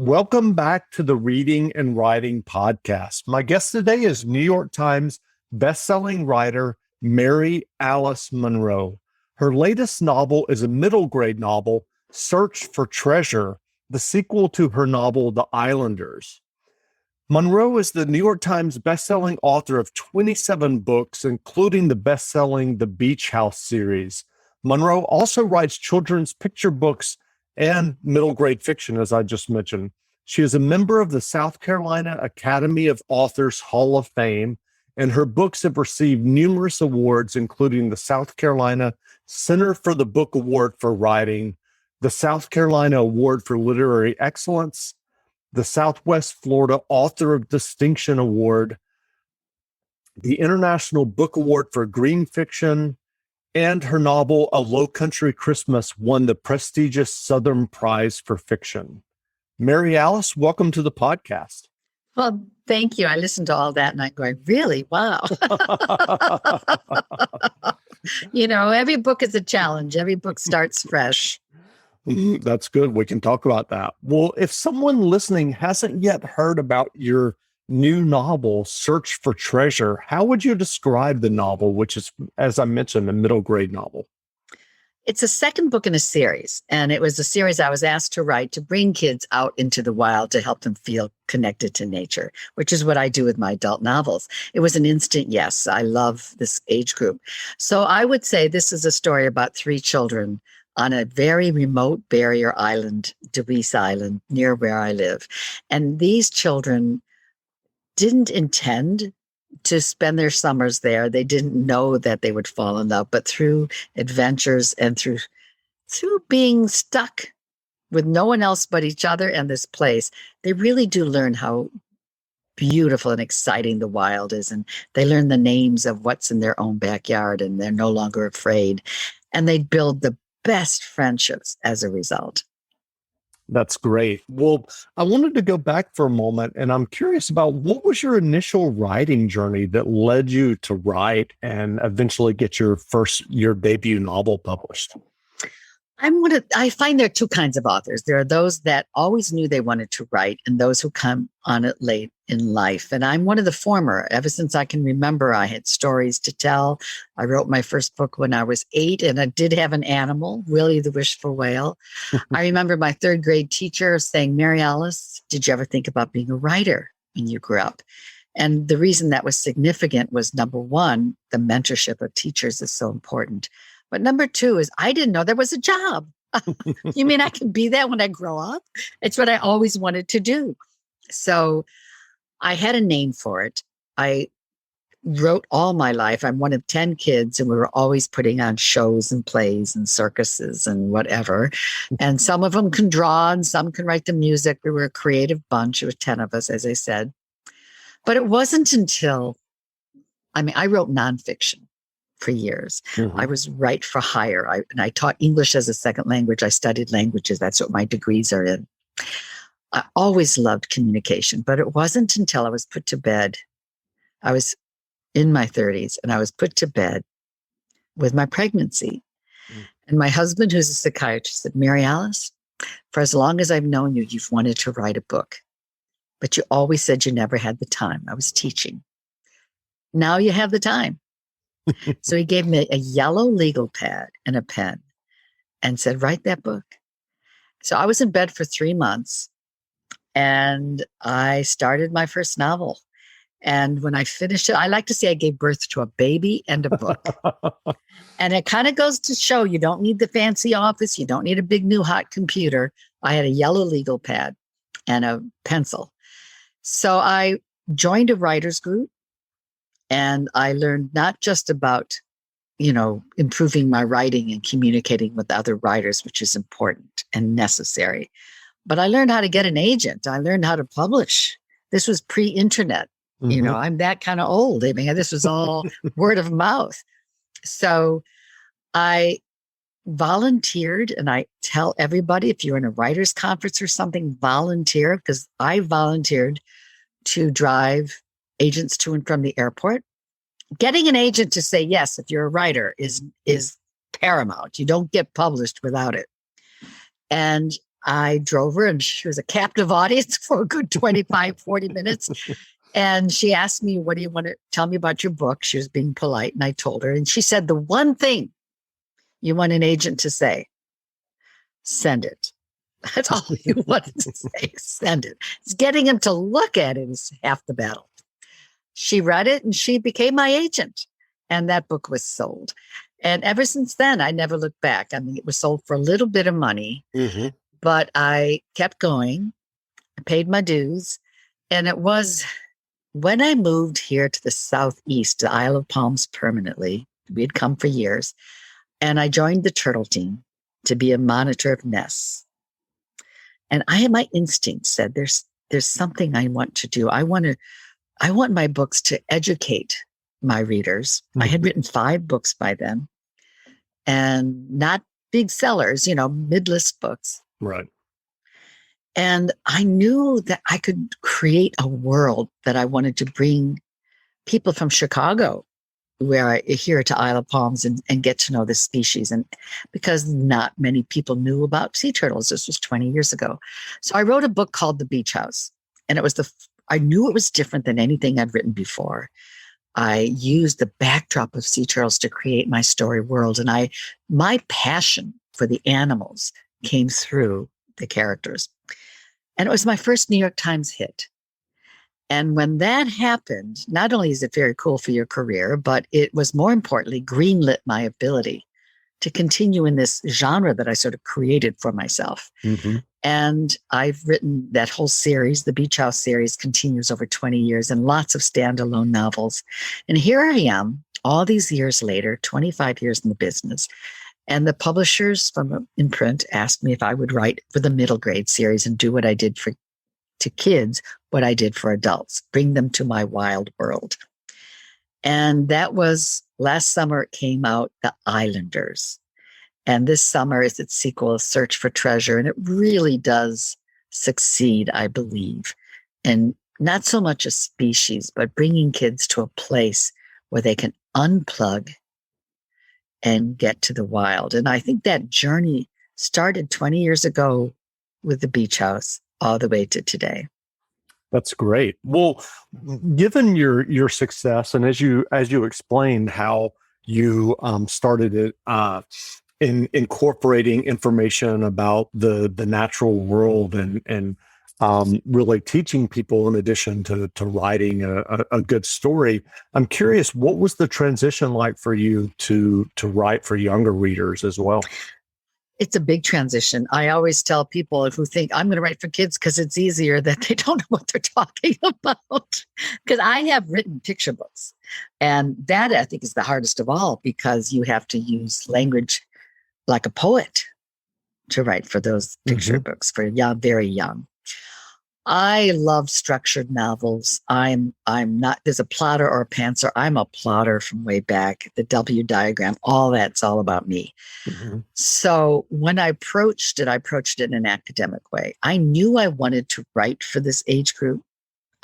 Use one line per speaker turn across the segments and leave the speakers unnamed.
Welcome back to the Reading and Writing Podcast. My guest today is New York Times bestselling writer Mary Alice Monroe. Her latest novel is a middle grade novel, Search for Treasure, the sequel to her novel, The Islanders. Monroe is the New York Times bestselling author of 27 books, including the bestselling The Beach House series. Monroe also writes children's picture books and middle grade fiction, as I just mentioned. She is a member of the South Carolina Academy of Authors Hall of Fame, and her books have received numerous awards, including the South Carolina Center for the Book Award for Writing, the South Carolina Award for Literary Excellence, the Southwest Florida Author of Distinction Award, the International Book Award for Green Fiction, and her novel, A Low Country Christmas, won the prestigious Southern Prize for Fiction. Mary Alice, welcome to the podcast.
Well, thank you. I listened to all that and I'm going, really? Wow. Every book is a challenge. Every book starts fresh.
That's good. We can talk about that. Well, if someone listening hasn't yet heard about your new novel, Search for Treasure, how would you describe the novel, which is, as I mentioned, a middle grade novel?
It's a second book in a series, and it was a series I was asked to write to bring kids out into the wild to help them feel connected to nature, which is what I do with my adult novels. It was an instant yes. I love this age group. So I would say this is a story about three children on a very remote barrier island, Deweese Island, near where I live. And these children didn't intend to spend their summers there. They didn't know that they would fall in love, but through adventures and through being stuck with no one else but each other and this place, they really do learn how beautiful and exciting the wild is. And they learn the names of what's in their own backyard, and they're no longer afraid. And they build the best friendships as a result.
That's great. Well, I wanted to go back for a moment, and I'm curious about what was your initial writing journey that led you to write and eventually get your debut novel published?
I find there are two kinds of authors. There are those that always knew they wanted to write and those who come on it late in life. And I'm one of the former. Ever since I can remember, I had stories to tell. I wrote my first book when I was 8, and I did have an animal, Willie the Wishful Whale. I remember my third grade teacher saying, Mary Alice, did you ever think about being a writer when you grew up? And the reason that was significant was, number one, the mentorship of teachers is so important. But number two is I didn't know there was a job. You mean I can be that when I grow up? It's what I always wanted to do. So I had a name for it. I wrote all my life. I'm one of 10 kids, and we were always putting on shows and plays and circuses and whatever. And some of them can draw and some can write the music. We were a creative bunch. It was 10 of us, as I said. But it wasn't until, I wrote nonfiction for years.
Mm-hmm.
I was write for hire. I taught English as a second language. I studied languages. That's what my degrees are in. I always loved communication, but it wasn't until I was put to bed. I was in my 30s, and I was put to bed with my pregnancy. Mm. And my husband, who's a psychiatrist, said, Mary Alice, for as long as I've known you, you've wanted to write a book, but you always said you never had the time. I was teaching. Now you have the time. So he gave me a yellow legal pad and a pen and said, write that book. So I was in bed for 3 months, and I started my first novel. And when I finished it, I like to say I gave birth to a baby and a book. And it kind of goes to show you don't need the fancy office. You don't need a big new hot computer. I had a yellow legal pad and a pencil. So I joined a writer's group. And I learned not just about, improving my writing and communicating with other writers, which is important and necessary, but I learned how to get an agent. I learned how to publish. This was pre-internet. Mm-hmm. I'm that kind of old. This was all word of mouth. So I volunteered, and I tell everybody, if you're in a writer's conference or something, volunteer, because I volunteered to drive agents to and from the airport. Getting an agent to say yes, if you're a writer, is paramount. You don't get published without it. And I drove her, and she was a captive audience for a good 25, 40 minutes. And she asked me, what do you want to tell me about your book? She was being polite, and I told her. And she said, the one thing you want an agent to say, send it. That's all you wanted to say, send it. It's getting him to look at it is half the battle. She read it, and she became my agent. And that book was sold. And ever since then, I never looked back. I mean, it was sold for a little bit of money, but I kept going. I paid my dues. And it was when I moved here to the Southeast, the Isle of Palms permanently. We had come for years. And I joined the turtle team to be a monitor of nests. And my instinct said, there's something I want to do. I want my books to educate my readers. I had written 5 books by then, and not big sellers, mid-list books.
Right.
And I knew that I could create a world that I wanted to bring people from Chicago, here to Isle of Palms, and get to know this species. And because not many people knew about sea turtles, this was 20 years ago. So I wrote a book called The Beach House. And I knew it was different than anything I'd written before. I used the backdrop of sea turtles to create my story world. And my passion for the animals came through the characters. And it was my first New York Times hit. And when that happened, not only is it very cool for your career, but it was more importantly, greenlit my ability to continue in this genre that I sort of created for myself. And I've written that whole series. The Beach House series continues over 20 years, and lots of standalone novels. And here I am, all these years later, 25 years in the business. And the publishers from Imprint asked me if I would write for the middle grade series and do what I did to kids, what I did for adults, bring them to my wild world. And that was last summer. It came out, The Islanders. And this summer is its sequel, Search for Treasure. And it really does succeed, I believe. And not so much a species, but bringing kids to a place where they can unplug and get to the wild. And I think that journey started 20 years ago with the Beach House all the way to today.
That's great. Well, given your success, and as you explained how you started it in incorporating information about the natural world and really teaching people in addition to writing a good story, I'm curious, what was the transition like for you to write for younger readers as well?
It's a big transition. I always tell people who think I'm going to write for kids because it's easier, that they don't know what they're talking about. Because I have written picture books. And that, I think, is the hardest of all, because you have to use language like a poet to write for those picture books for very young. I love structured novels. I'm not, there's a plotter or a pantser. I'm a plotter from way back. The W diagram, all that's all about me. So when I approached it in an academic way. I knew I wanted to write for this age group.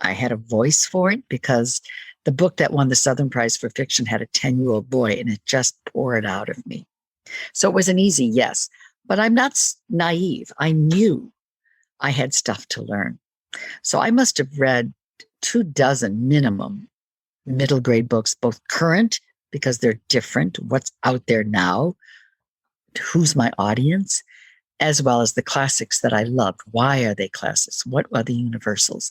I had a voice for it because the book that won the Southern Prize for Fiction had a 10-year-old boy, and it just poured out of me. So it was an easy yes, but I'm not naive. I knew I had stuff to learn. So I must have read 24 minimum middle grade books, both current, because they're different, what's out there now, who's my audience, as well as the classics that I loved. Why are they classics? What are the universals?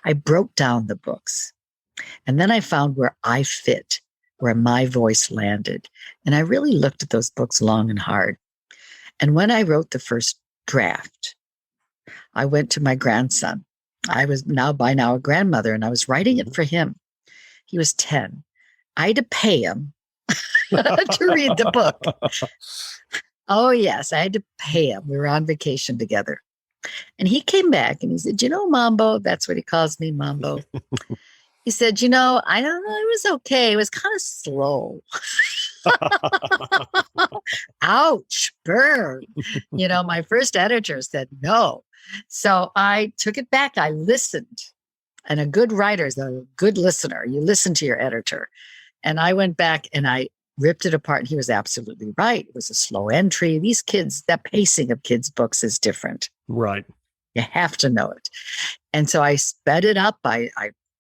I broke down the books, and then I found where I fit, where my voice landed. And I really looked at those books long and hard. And when I wrote the first draft, I went to my grandson. I was by now a grandmother, and I was writing it for him. He was 10. I had to pay him to read the book. Oh, yes, I had to pay him. We were on vacation together. And he came back and he said, Mambo, that's what he calls me, Mambo. He said, I don't know, it was okay. It was kind of slow. Ouch, burn. My first editor said no. So I took it back. I listened. And a good writer is a good listener. You listen to your editor. And I went back and I ripped it apart. And he was absolutely right. It was a slow entry. These kids, that pacing of kids' books is different.
Right.
You have to know it. And so I sped it up. I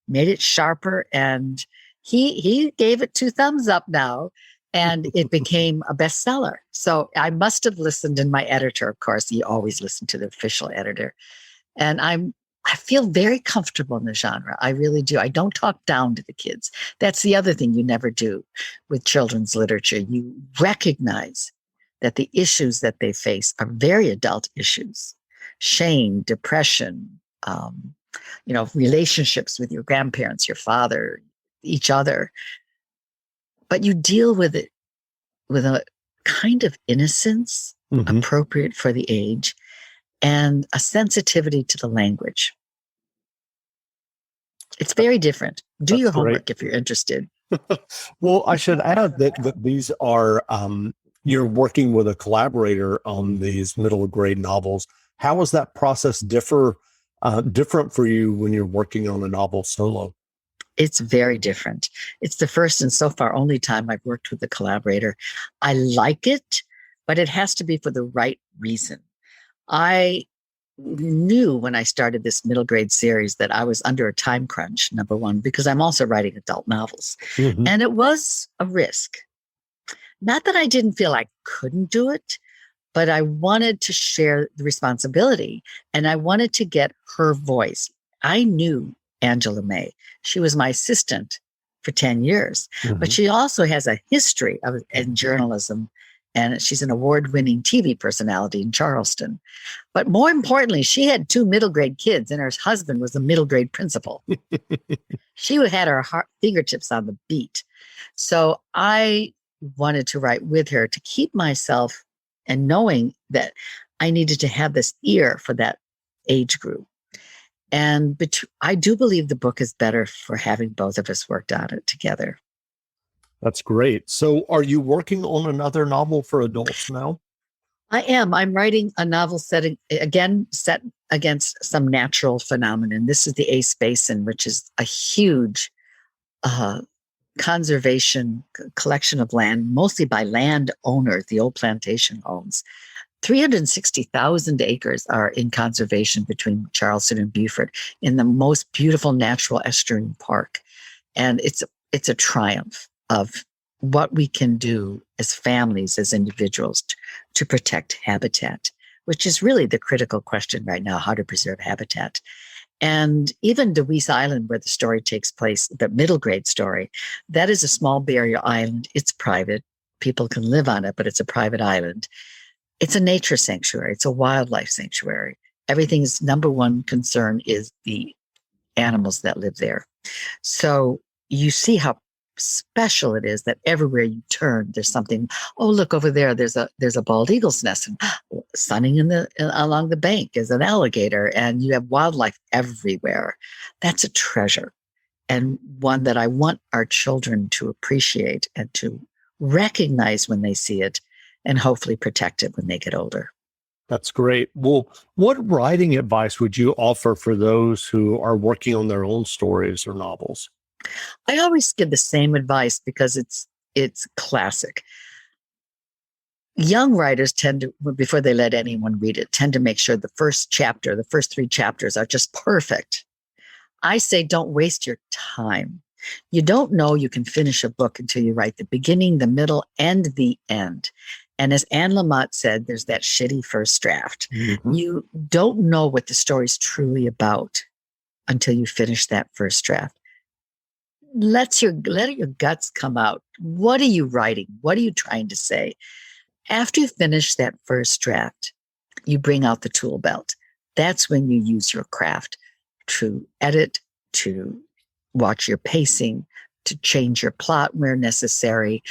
made it sharper, and he gave it 2 thumbs up now, and it became a bestseller. So I must have listened, and my editor, of course, he always listened to the official editor. And I feel very comfortable in the genre. I really do. I don't talk down to the kids. That's the other thing you never do with children's literature. You recognize that the issues that they face are very adult issues: shame, depression, relationships with your grandparents, your father, each other. But you deal with it with a kind of innocence
Hmm.
appropriate for the age and a sensitivity to the language. It's very different. Do
That's
your
great.
homework if you're interested.
Well, I should add that these are, you're working with a collaborator on these middle grade novels. How is that process different for you when you're working on a novel solo?
It's very different. It's the first and so far only time I've worked with a collaborator. I like it, but it has to be for the right reason. I knew when I started this middle grade series that I was under a time crunch, number one, because I'm also writing adult novels.
Hmm.
And it was a risk. Not that I didn't feel I couldn't do it, but I wanted to share the responsibility, and I wanted to get her voice. I knew Angela May. She was my assistant for 10 years, but
Hmm.
she also has a history in journalism, and she's an award-winning TV personality in Charleston. But more importantly, she had 2 middle grade kids, and her husband was a middle grade principal. She had her fingertips on the beat. So I wanted to write with her to keep myself, and knowing that I needed to have this ear for that age group. And I do believe the book is better for having both of us worked on it together.
That's great. So, are you working on another novel for adults now?
I am. I'm writing a novel set against some natural phenomenon. This is the Ace Basin, which is a huge uh, conservation collection of land, mostly by landowners, the old plantation homes. 360,000 acres are in conservation between Charleston and Beaufort in the most beautiful natural estuarine park. And it's a triumph of what we can do as families, as individuals, to protect habitat, which is really the critical question right now: how to preserve habitat. And even Deweese Island, where the story takes place, the middle grade story, that is a small barrier island. It's private. People can live on it, but it's a private island. It's a nature sanctuary. It's a wildlife sanctuary. Everything's number one concern is the animals that live there. So you see how special it is that everywhere you turn, there's something. Oh, look over there. There's a bald eagle's nest, and sunning along the bank is an alligator, and you have wildlife everywhere. That's a treasure, and one that I want our children to appreciate and to recognize when they see it, and hopefully protect it when they get older.
That's great. Well, what writing advice would you offer for those who are working on their own stories or novels?
I always give the same advice because it's classic. Young writers tend to, before they let anyone read it, tend to make sure the first 3 chapters are just perfect. I say don't waste your time. You don't know you can finish a book until you write the beginning, the middle, and the end. And as Anne Lamott said, there's that shitty first draft.
Hmm.
You don't know what the story's truly about until you finish that first draft. Let your guts come out. What are you writing? What are you trying to say? After you finish that first draft, you bring out the tool belt. That's when you use your craft to edit, to watch your pacing, to change your plot where necessary.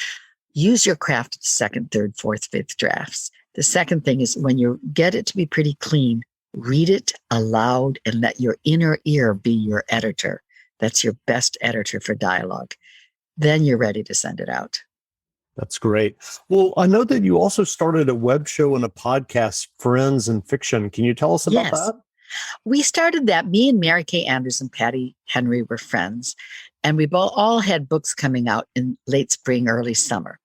Use your craft at the second, third, fourth, fifth drafts. The second thing is when you get it to be pretty clean, read it aloud and let your inner ear be your editor. That's your best editor for dialogue. Then you're ready to send it out.
That's great. Well, I know that you also started a web show and a podcast, Friends and Fiction. Can you tell us about
Yes,
that?
we started that. Me and Mary Kay Andrews and Patty Henry were friends, and we all had books coming out in late spring, early summer.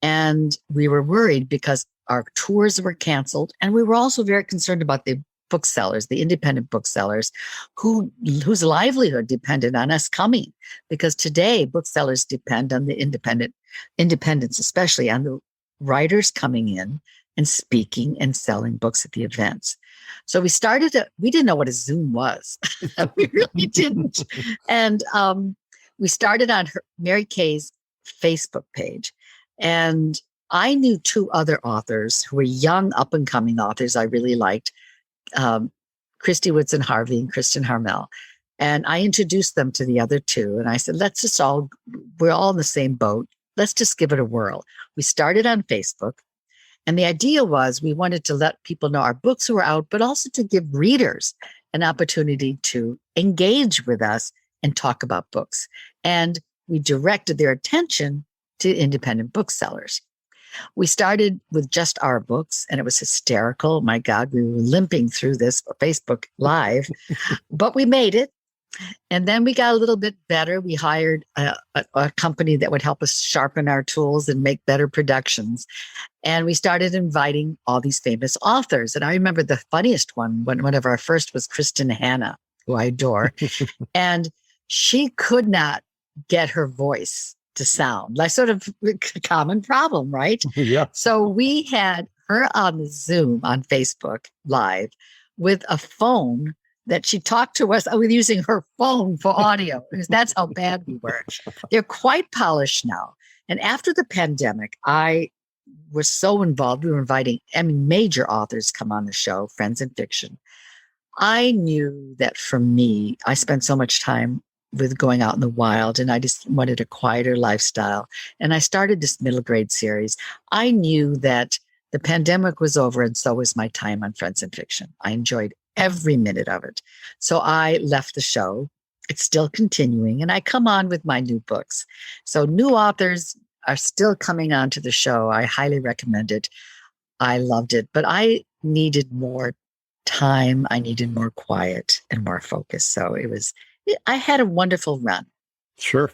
And we were worried because our tours were canceled, and we were also very concerned about the booksellers, the independent booksellers, whose livelihood depended on us coming, because today booksellers depend on the independents, especially on the writers coming in and speaking and selling books at the events. So we didn't know what a Zoom was. We really didn't. And we started on Mary Kay's Facebook page. And I knew two other authors who were young, up-and-coming authors I really liked, Christy Woodson Harvey and Kristen Harmel. And I introduced them to the other two. And I said, we're all in the same boat. Let's just give it a whirl. We started on Facebook. And the idea was we wanted to let people know our books were out, but also to give readers an opportunity to engage with us and talk about books. And we directed their attention to independent booksellers. We started with just our books, and it was hysterical. My God, we were limping through this Facebook Live, but we made it. And then we got a little bit better. We hired a company that would help us sharpen our tools and make better productions. And we started inviting all these famous authors. And I remember the funniest one of our first was Kristen Hanna, who I adore. And she could not get her voice to sound, like sort of a common problem, right?
Yeah.
So we had her on the Zoom on Facebook Live with a phone that she talked to us with, using her phone for audio, because that's how bad we were. They're quite polished now. And after the pandemic, I was so involved. We were inviting major authors come on the show, friends in fiction. I knew that for me, I spent so much time with going out in the wild, and I just wanted a quieter lifestyle. And I started this middle grade series. I knew that the pandemic was over, and so was my time on Friends in Fiction. I enjoyed every minute of it. So I left the show. It's still continuing, and I come on with my new books. So new authors are still coming on to the show. I highly recommend it. I loved it, but I needed more time. I needed more quiet and more focus. So I had a wonderful run.
Sure.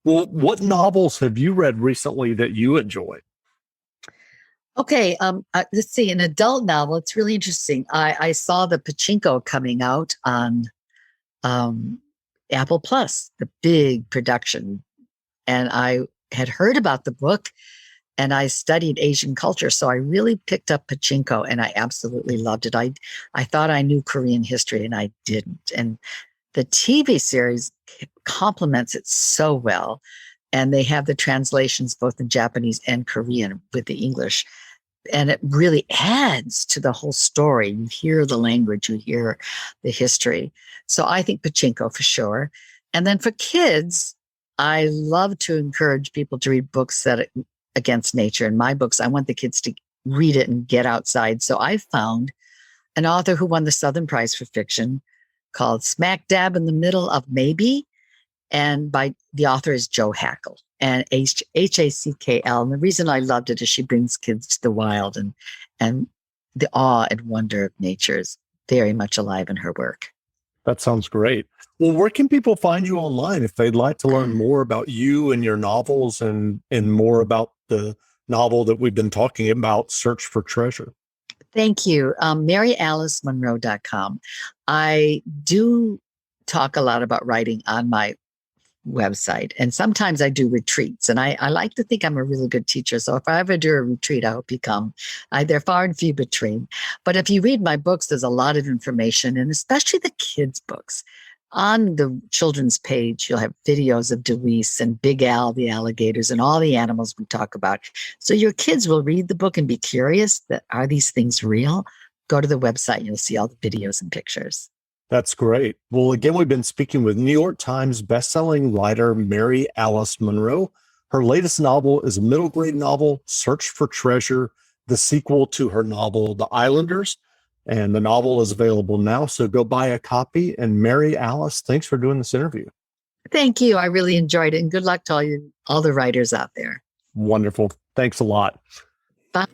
Well, what novels have you read recently that you enjoyed?
Okay, let's see. An adult novel. It's really interesting. I saw the Pachinko coming out on Apple Plus, the big production, and I had heard about the book, and I studied Asian culture, so I really picked up Pachinko, and I absolutely loved it. I thought I knew Korean history, and I didn't. And the TV series complements it so well, and they have the translations both in Japanese and Korean with the English. And it really adds to the whole story. You hear the language, you hear the history. So I think Pachinko for sure. And then for kids, I love to encourage people to read books that against nature. In my books, I want the kids to read it and get outside. So I found an author who won the Southern Prize for Fiction called Smack Dab in the Middle of Maybe. And the author is Joe Hackle, and Hackl. And the reason I loved it is she brings kids to the wild, and the awe and wonder of nature is very much alive in her work.
That sounds great. Well, where can people find you online if they'd like to learn more about you and your novels and more about the novel that we've been talking about, Search for Treasure?
Thank you. MaryAliceMonroe.com. I do talk a lot about writing on my website, and sometimes I do retreats, and I like to think I'm a really good teacher. So if I ever do a retreat, I hope you come. They're far and few between. But if you read my books, there's a lot of information, and especially the kids' books. On the children's page, you'll have videos of Deweese and Big Al, the alligators, and all the animals we talk about. So your kids will read the book and be curious that, are these things real? Go to the website, and you'll see all the videos and pictures.
That's great. Well, again, we've been speaking with New York Times bestselling writer Mary Alice Monroe. Her latest novel is a middle grade novel, Search for Treasure, the sequel to her novel, The Islanders. And the novel is available now, so go buy a copy. And Mary Alice, thanks for doing this interview.
Thank you. I really enjoyed it. And good luck to all the writers out there.
Wonderful. Thanks a lot.
Bye.